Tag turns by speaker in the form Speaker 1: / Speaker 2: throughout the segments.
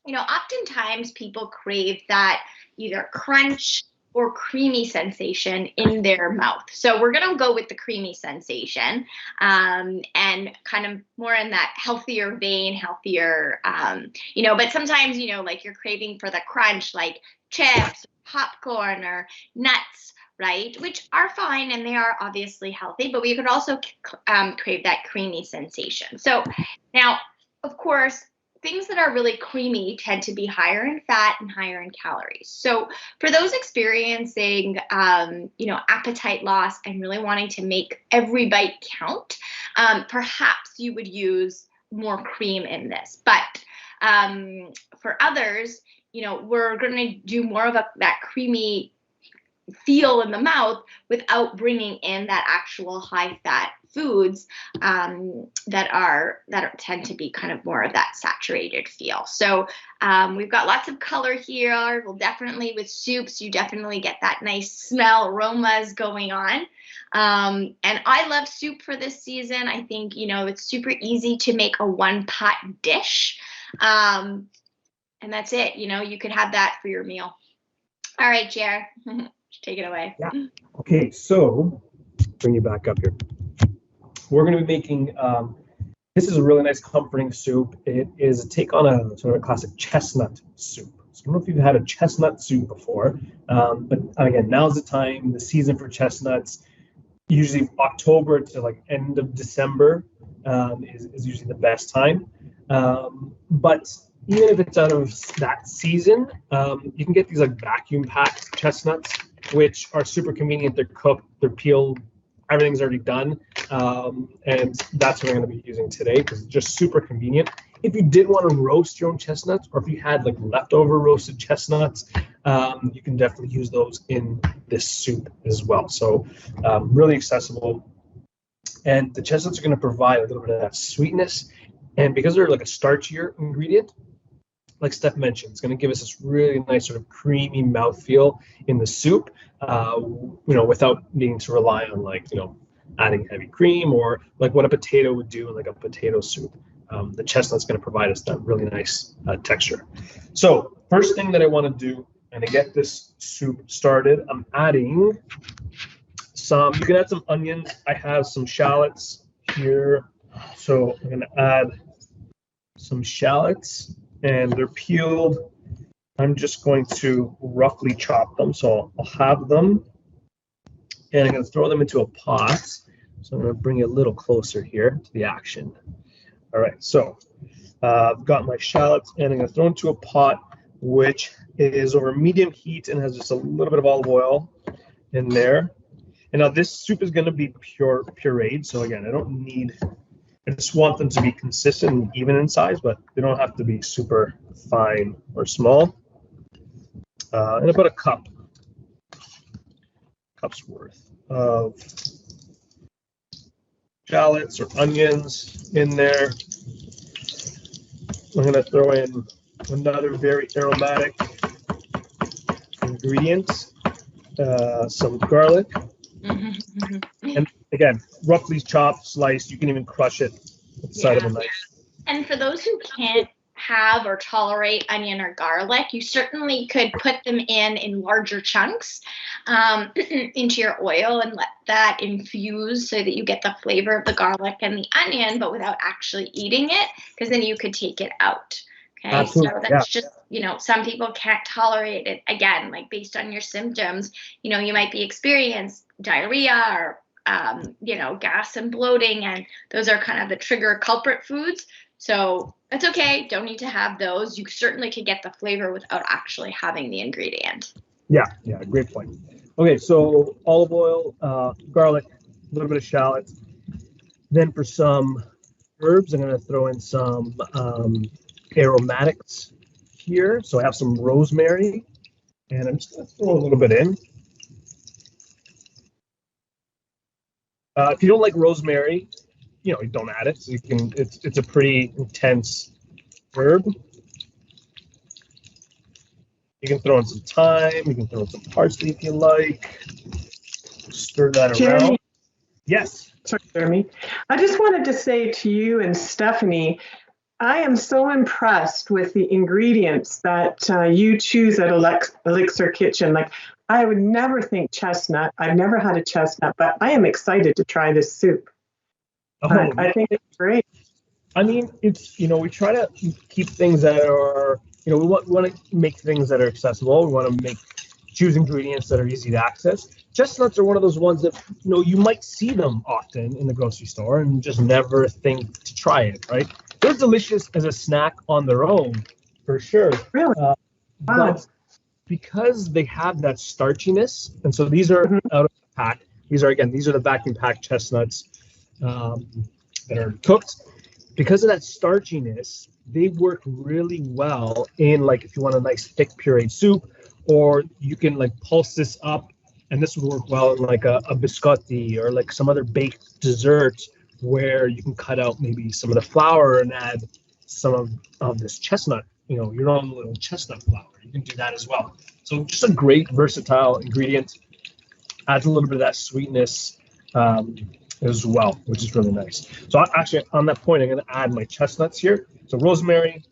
Speaker 1: Oftentimes people crave that either crunch or creamy sensation in their mouth. So we're going to go with the creamy sensation, and kind of more in that healthier vein, healthier, but sometimes, like you're craving for the crunch, like chips, popcorn, or nuts, right? Which are fine and they are obviously healthy, but we could also crave that creamy sensation. So now, of course, things that are really creamy tend to be higher in fat and higher in calories. So for those experiencing, appetite loss and really wanting to make every bite count, perhaps you would use more cream in this. But for others, we're going to do more of that creamy feel in the mouth without bringing in that actual high fat foods that tend to be kind of more of that saturated feel. So we've got lots of color here. We'll definitely, with soups, you definitely get that nice smell, aromas going on. And I love soup for this season. I think, it's super easy to make a one-pot dish. And that's it. You could have that for your meal. All right, Jer. Take it away.
Speaker 2: Yeah. Okay, so bring you back up here. We're going to be making, this is a really nice comforting soup. It is a take on a sort of a classic chestnut soup. So I don't know if you've had a chestnut soup before, but again, now's the time, the season for chestnuts. Usually October to like end of December is usually the best time. But even if it's out of that season, you can get these like vacuum packed chestnuts, which are super convenient. They're cooked, they're peeled, everything's already done. And that's what I'm going to be using today because it's just super convenient. If you did want to roast your own chestnuts, or if you had like leftover roasted chestnuts, you can definitely use those in this soup as well. So really accessible. And the chestnuts are going to provide a little bit of that sweetness. And because they're like a starchier ingredient, like Steph mentioned, it's going to give us this really nice sort of creamy mouthfeel in the soup, without needing to rely on adding heavy cream or like what a potato would do in like a potato soup. The chestnut's going to provide us that really nice texture. So first thing that I want to do, and to get this soup started, I'm adding you can add some onions. I have some shallots here. So I'm going to add some shallots. And they're peeled. I'm just going to roughly chop them. So I'll have them, and I'm going to throw them into a pot. So I'm going to bring you a little closer here to the action. All right, so I've got my shallots, and I'm going to throw into a pot, which is over medium heat and has just a little bit of olive oil in there. And now this soup is going to be pureed. So again, I just want them to be consistent and even in size, but they don't have to be super fine or small. And about a cup's worth of shallots or onions in there. I'm going to throw in another very aromatic ingredient, some garlic. And again, roughly chopped, sliced. You can even crush it with the side of a knife.
Speaker 1: And for those who can't have or tolerate onion or garlic, you certainly could put them in larger chunks into your oil and let that infuse so that you get the flavor of the garlic and the onion, but without actually eating it, because then you could take it out. Okay,
Speaker 2: absolutely.
Speaker 1: So that's just, some people can't tolerate it. Again, like based on your symptoms, you might be experiencing diarrhea or gas and bloating, and those are kind of the trigger culprit foods. So that's okay. Don't need to have those. You certainly could get the flavor without actually having the ingredient.
Speaker 2: Yeah, great point. Okay, so olive oil, garlic, a little bit of shallots. Then for some herbs, I'm going to throw in some aromatics here. So I have some rosemary, and I'm just going to throw a little bit in. If you don't like rosemary, you don't add it. So you can. It's a pretty intense herb. You can throw in some thyme. You can throw in some parsley if you like. Stir that
Speaker 3: I am so impressed with the ingredients that you choose at Elixir Kitchen. Like, I would never think chestnut. I've never had a chestnut, but I am excited to try this soup.
Speaker 2: Oh,
Speaker 3: I think it's great.
Speaker 2: I mean, it's, we try to keep things that are, we want to make things that are accessible. We want to choose ingredients that are easy to access. Chestnuts are one of those ones that, you might see them often in the grocery store and just never think to try it, right? They're delicious as a snack on their own, for sure.
Speaker 3: Really? Wow.
Speaker 2: But because they have that starchiness, and so these are out of the pack. These are the vacuum packed chestnuts that are cooked. Because of that starchiness, they work really well in, like, if you want a nice thick pureed soup, or you can like pulse this up, and this would work well in like a biscotti or like some other baked dessert, where you can cut out maybe some of the flour and add some of this chestnut, your own little chestnut flour. You can do that as well. So just a great versatile ingredient. Adds a little bit of that sweetness as well, which is really nice. So actually, on that point, I'm going to add my chestnuts here. So rosemary,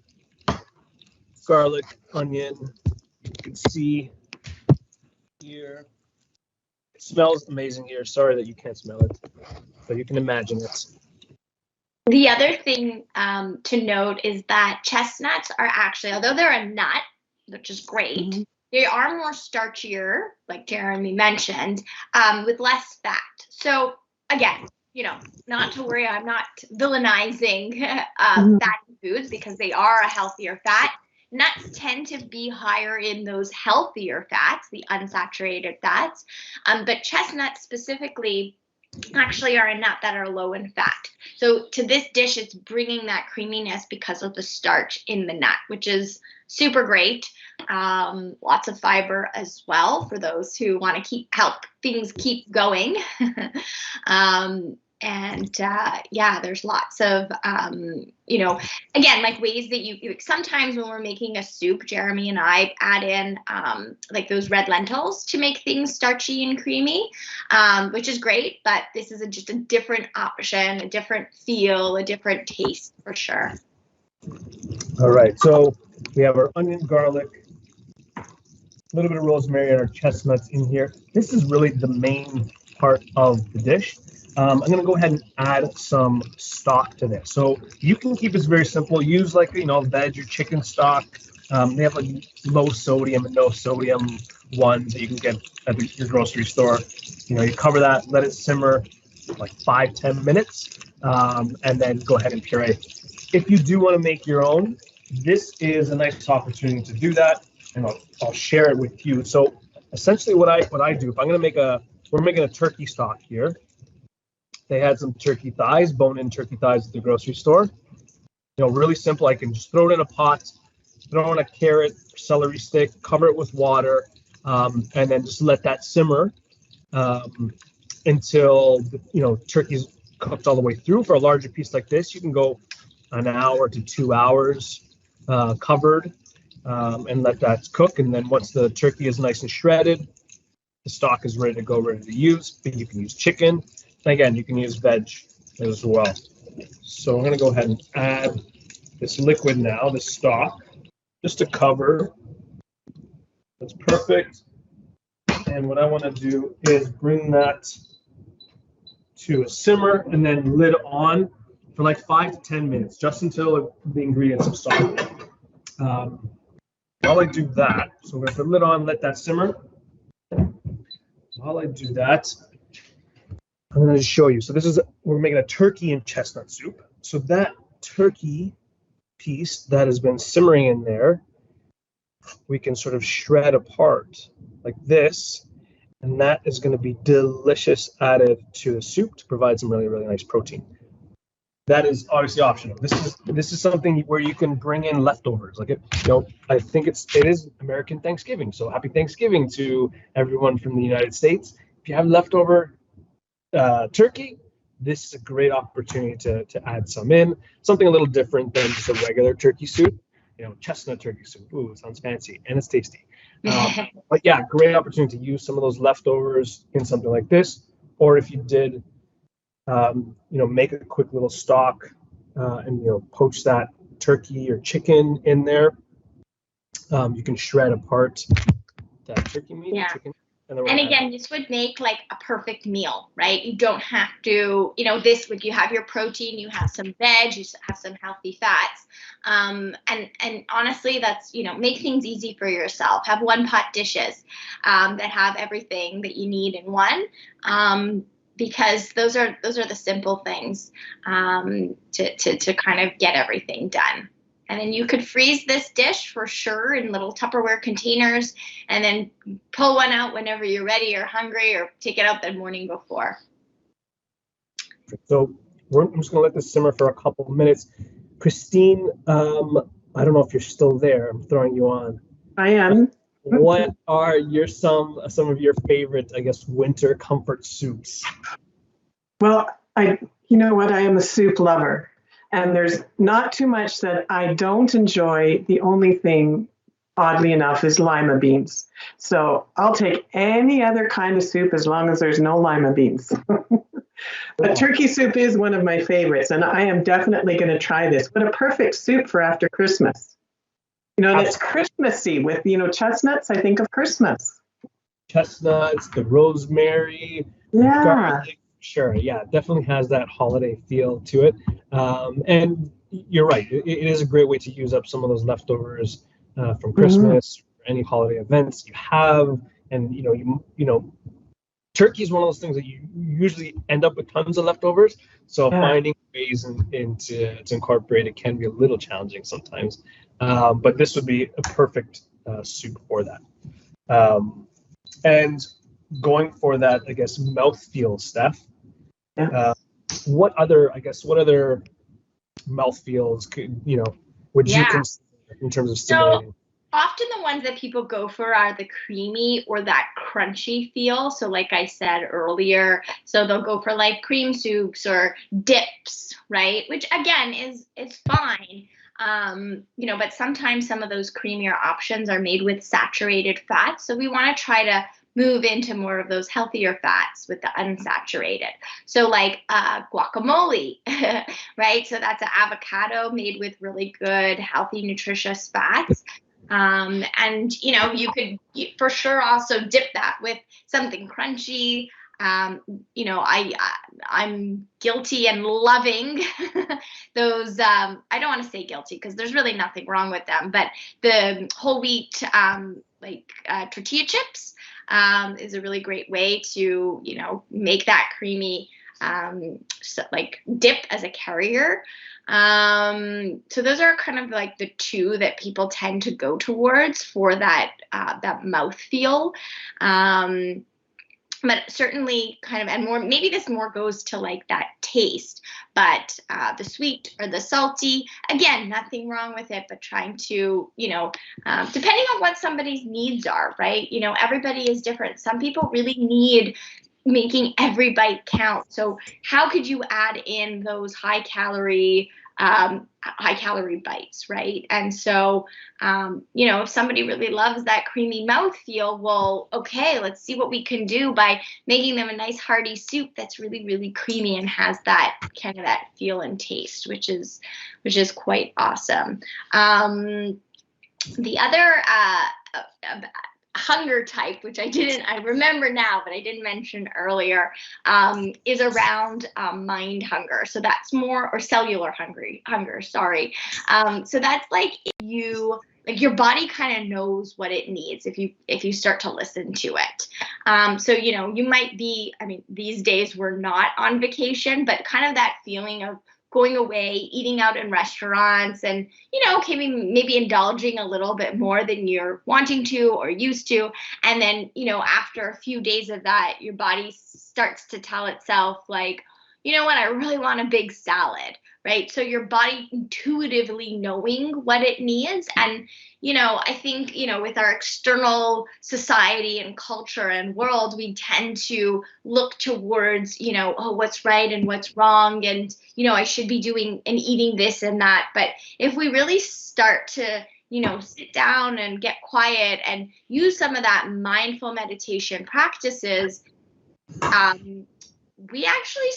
Speaker 2: garlic, onion. You can see here. It smells amazing here. Sorry that you can't smell it, but you can imagine it.
Speaker 1: The other thing to note is that chestnuts are actually, although they're a nut, which is great, they are more starchier, like Jeremy mentioned, with less fat. So again, not to worry, I'm not villainizing fatty foods, because they are a healthier fat. Nuts tend to be higher in those healthier fats, the unsaturated fats, but chestnuts specifically actually are a nut that are low in fat. So to this dish, it's bringing that creaminess because of the starch in the nut, which is super great. Lots of fiber as well for those who want to help things keep going. There's lots of, again, like ways that you sometimes when we're making a soup, Jeremy and I add in like those red lentils to make things starchy and creamy, which is great, but this is just a different option, a different feel, a different taste for sure.
Speaker 2: All right, so we have our onion, garlic, a little bit of rosemary, and our chestnuts in here. This is really the main part of the dish. I'm going to go ahead and add some stock to this. So you can keep this very simple. Use like, veg or chicken stock. They have like low sodium and no sodium ones that you can get at your grocery store. You cover that, let it simmer like 5-10 minutes, and then go ahead and puree. If you do want to make your own, this is a nice opportunity to do that, and I'll share it with you. So essentially what I do, if I'm going to we're making a turkey stock here. They had some turkey thighs, bone-in turkey thighs at the grocery store. Really simple. I can just throw it in a pot, throw in a carrot, celery stick, cover it with water, and then just let that simmer until turkey's cooked all the way through. For a larger piece like this, you can go an hour to 2 hours covered, and let that cook. And then once the turkey is nice and shredded, the stock is ready to go, ready to use. But you can use chicken. Again, you can use veg as well. So I'm going to go ahead and add this liquid now, this stock, just to cover. That's perfect. And what I want to do is bring that to a simmer and then lid on for like 5 to 10 minutes, just until the ingredients have softened. While I do that, so I'm going to put the lid on, let that simmer. While I do that, I'm going to show you. So we're making a turkey and chestnut soup. So that turkey piece that has been simmering in there, we can sort of shred apart like this, and that is going to be delicious added to the soup to provide some really, really nice protein. That is obviously optional. This is something where you can bring in leftovers. Like I think it is American Thanksgiving. So happy Thanksgiving to everyone from the United States. If you have leftover turkey, this is a great opportunity to add some in. Something a little different than just a regular turkey soup. Chestnut turkey soup. Ooh, it sounds fancy and it's tasty. But yeah, great opportunity to use some of those leftovers in something like this. Or if you did, make a quick little stock and poach that turkey or chicken in there. You can shred apart that turkey meat,
Speaker 1: Yeah.
Speaker 2: chicken. And
Speaker 1: again, this would make like a perfect meal, right? You don't have to, this would, you have your protein, you have some veg, you have some healthy fats. And honestly, that's, make things easy for yourself. Have one pot dishes that have everything that you need in one. Because those are the simple things to kind of get everything done. And then you could freeze this dish for sure in little Tupperware containers, and then pull one out whenever you're ready or hungry, or take it out the morning before.
Speaker 2: So I'm just going to let this simmer for a couple of minutes. Christine, I don't know if you're still there. I'm throwing you on.
Speaker 3: I am.
Speaker 2: What are some of your favorite, I guess, winter comfort soups?
Speaker 3: Well, you know what? I am a soup lover. And there's not too much that I don't enjoy. The only thing, oddly enough, is lima beans. So I'll take any other kind of soup as long as there's no lima beans. But turkey soup is one of my favorites, and I am definitely going to try this. What a perfect soup for after Christmas. And it's Christmassy with, chestnuts. I think of Christmas.
Speaker 2: Chestnuts, the rosemary,
Speaker 3: yeah.
Speaker 2: garlic. Sure, yeah, definitely has that holiday feel to it. And you're right, it is a great way to use up some of those leftovers from Christmas, or any holiday events you have. And turkey is one of those things that you usually end up with tons of leftovers. So finding ways to incorporate it can be a little challenging sometimes. But this would be a perfect soup for that. And going for that, I guess, mouthfeel stuff.
Speaker 3: Yeah.
Speaker 2: What other mouthfeels would you consider in terms of stimulating?
Speaker 1: So often the ones that people go for are the creamy or that crunchy feel. So like I said earlier, so they'll go for like cream soups or dips, right? Which again is fine. But sometimes some of those creamier options are made with saturated fats. So we want to try to move into more of those healthier fats with the unsaturated. So like guacamole, right? So that's an avocado made with really good, healthy, nutritious fats. And you could for sure also dip that with something crunchy. I'm guilty and loving those. I don't want to say guilty because there's really nothing wrong with them, but the whole wheat tortilla chips is a really great way to make that creamy dip as a carrier. So those are kind of like the two that people tend to go towards for that mouthfeel. But certainly and more, maybe this more goes to like that taste, but the sweet or the salty, again, nothing wrong with it, but trying to, depending on what somebody's needs are, right? Everybody is different. Some people really need making every bite count. So how could you add in those high calorie bites, right? And so, if somebody really loves that creamy mouthfeel, well, okay, let's see what we can do by making them a nice hearty soup that's really, really creamy and has that kind of that feel and taste, which is quite awesome. The other hunger type, which I remember now, but I didn't mention earlier, is around mind hunger. So that's more, or cellular hunger, sorry. So that's like your body kind of knows what it needs if you start to listen to it. So, you might be, these days we're not on vacation, but kind of that feeling of going away, eating out in restaurants, and maybe indulging a little bit more than you're wanting to or used to, and then after a few days of that, your body starts to tell itself like, what, I really want a big salad, right? So your body intuitively knowing what it needs. And I think with our external society and culture and world, we tend to look towards what's right and what's wrong, and I should be doing and eating this and that. But if we really start to sit down and get quiet and use some of that mindful meditation practices, we actually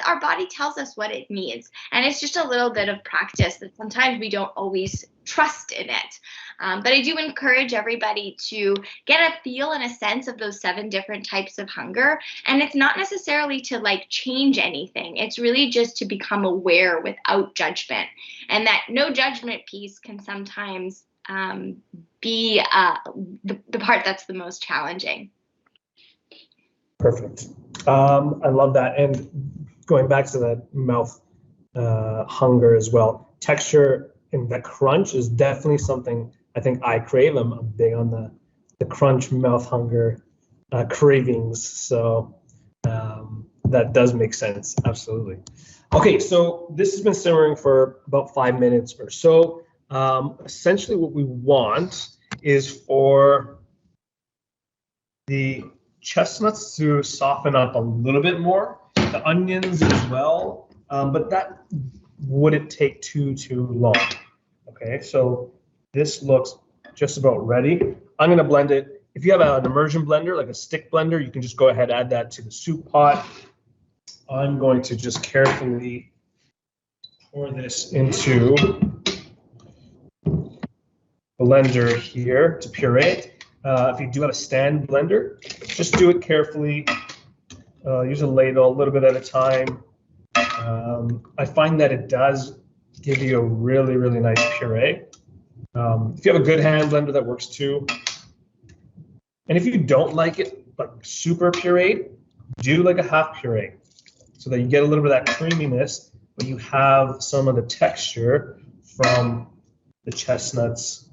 Speaker 1: our body tells us what it needs. And it's just a little bit of practice that sometimes we don't always trust in it. But I do encourage everybody to get a feel and a sense of those 7 different types of hunger. And it's not necessarily to like change anything. It's really just to become aware without judgment. And that no judgment piece can sometimes be the part that's the most challenging.
Speaker 2: Perfect. I love that. And going back to that mouth hunger as well, texture and that crunch is definitely something I think I crave. I'm big on the crunch mouth hunger cravings. So that does make sense. Absolutely. Okay, so this has been simmering for about 5 minutes or so. Essentially what we want is for the chestnuts to soften up a little bit more, the onions as well, but that wouldn't take too long. Okay, so this looks just about ready. I'm gonna blend it. If you have an immersion blender, like a stick blender, you can just go ahead, add that to the soup pot. I'm going to just carefully pour this into the blender here to puree it. If you do have a stand blender, just do it carefully. Use a ladle a little bit at a time. I find that it does give you a really, really nice puree. If you have a good hand blender, that works too. And if you don't like it like super pureed, do like a half puree so that you get a little bit of that creaminess, but you have some of the texture from the chestnuts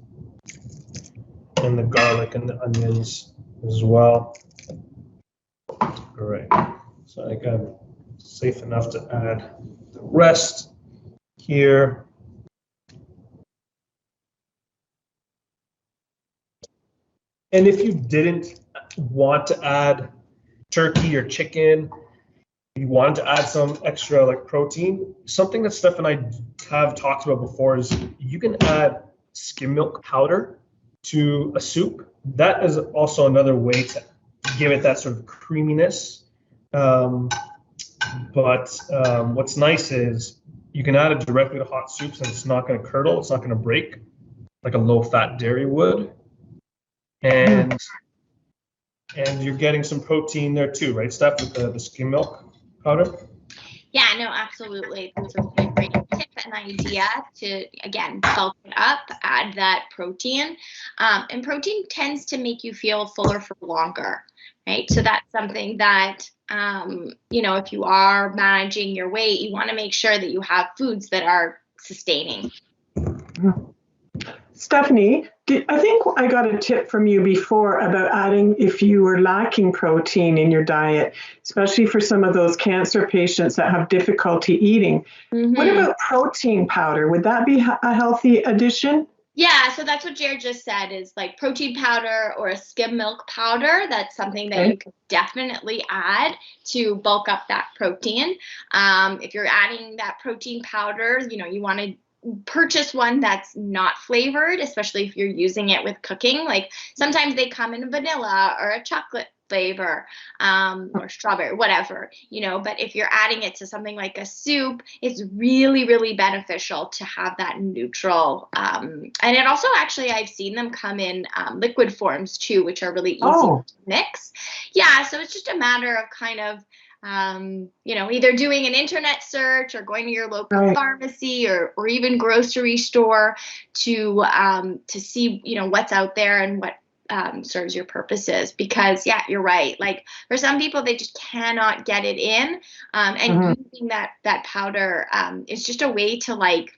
Speaker 2: and the garlic and the onions as well. All right, so I think I'm safe enough to add the rest here. And if you didn't want to add turkey or chicken, you wanted to add some extra like protein, something that Steph and I have talked about before is you can add skim milk powder to a soup. That is also another way to give it that sort of creaminess. What's nice is you can add it directly to hot soups and it's not going to curdle, it's not going to break like a low-fat dairy would. And you're getting some protein there too, right, Steph, with the skim milk powder?
Speaker 1: Yeah, no, absolutely. That's a really great tip and idea to, again, bulk it up, add that protein. And protein tends to make you feel fuller for longer, right? So that's something that, if you are managing your weight, you want to make sure that you have foods that are sustaining.
Speaker 3: Stephanie, I think I got a tip from you before about adding if you were lacking protein in your diet, especially for some of those cancer patients that have difficulty eating. Mm-hmm. What about protein powder? Would that be a healthy addition?
Speaker 1: Yeah, so that's what Jared just said is like protein powder or a skim milk powder. That's something that you can definitely add to bulk up that protein. If you're adding that protein powder, you want to purchase one that's not flavored, especially if you're using it with cooking. Like sometimes they come in a vanilla or a chocolate flavor, or strawberry, whatever, but if you're adding it to something like a soup, it's really, really beneficial to have that neutral. And it also actually, I've seen them come in liquid forms too, which are really easy to mix. Yeah. So it's just a matter of kind of, either doing an internet search or going to your local pharmacy or even grocery store to see, what's out there and what serves your purposes. Because you're right. Like for some people, they just cannot get it in, and using that powder is just a way to like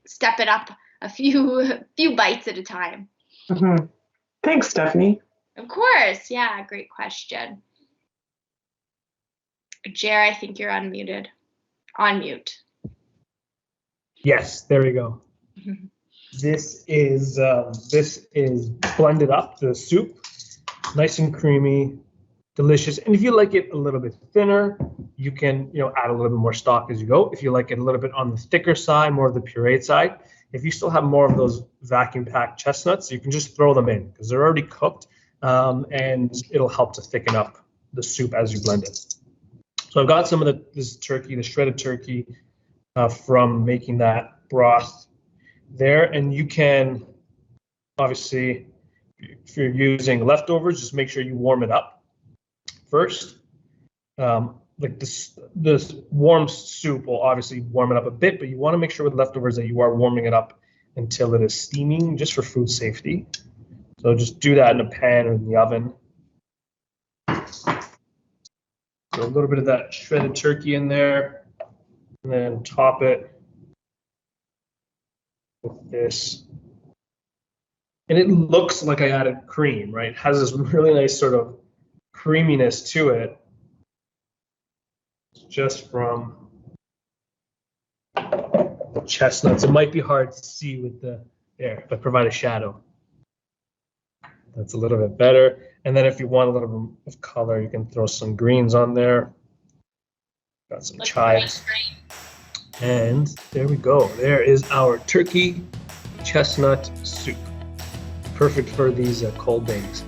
Speaker 1: step it up a few bites at a time.
Speaker 3: Mm-hmm. Thanks, Stephanie.
Speaker 1: Of course. Yeah. Great question. Jer, I think you're unmuted. On mute.
Speaker 2: Yes, there we go. This is blended up, the soup, nice and creamy, delicious. And if you like it a little bit thinner, you can add a little bit more stock as you go. If you like it a little bit on the thicker side, more of the pureed side, if you still have more of those vacuum packed chestnuts, you can just throw them in because they're already cooked, and it'll help to thicken up the soup as you blend it. So I've got some of this turkey, the shredded turkey, from making that broth there. And you can, obviously, if you're using leftovers, just make sure you warm it up first. Like this warm soup will obviously warm it up a bit, but you want to make sure with leftovers that you are warming it up until it is steaming, just for food safety. So just do that in a pan or in the oven. So a little bit of that shredded turkey in there, and then top it with this. And it looks like I added cream, right? It has this really nice sort of creaminess to it, just from the chestnuts. It might be hard to see with the, there, if I provide a shadow. That's a little bit better. And then if you want a little bit of color, you can throw some greens on there. Got some chives. And there we go. There is our turkey chestnut soup. Perfect for these cold days.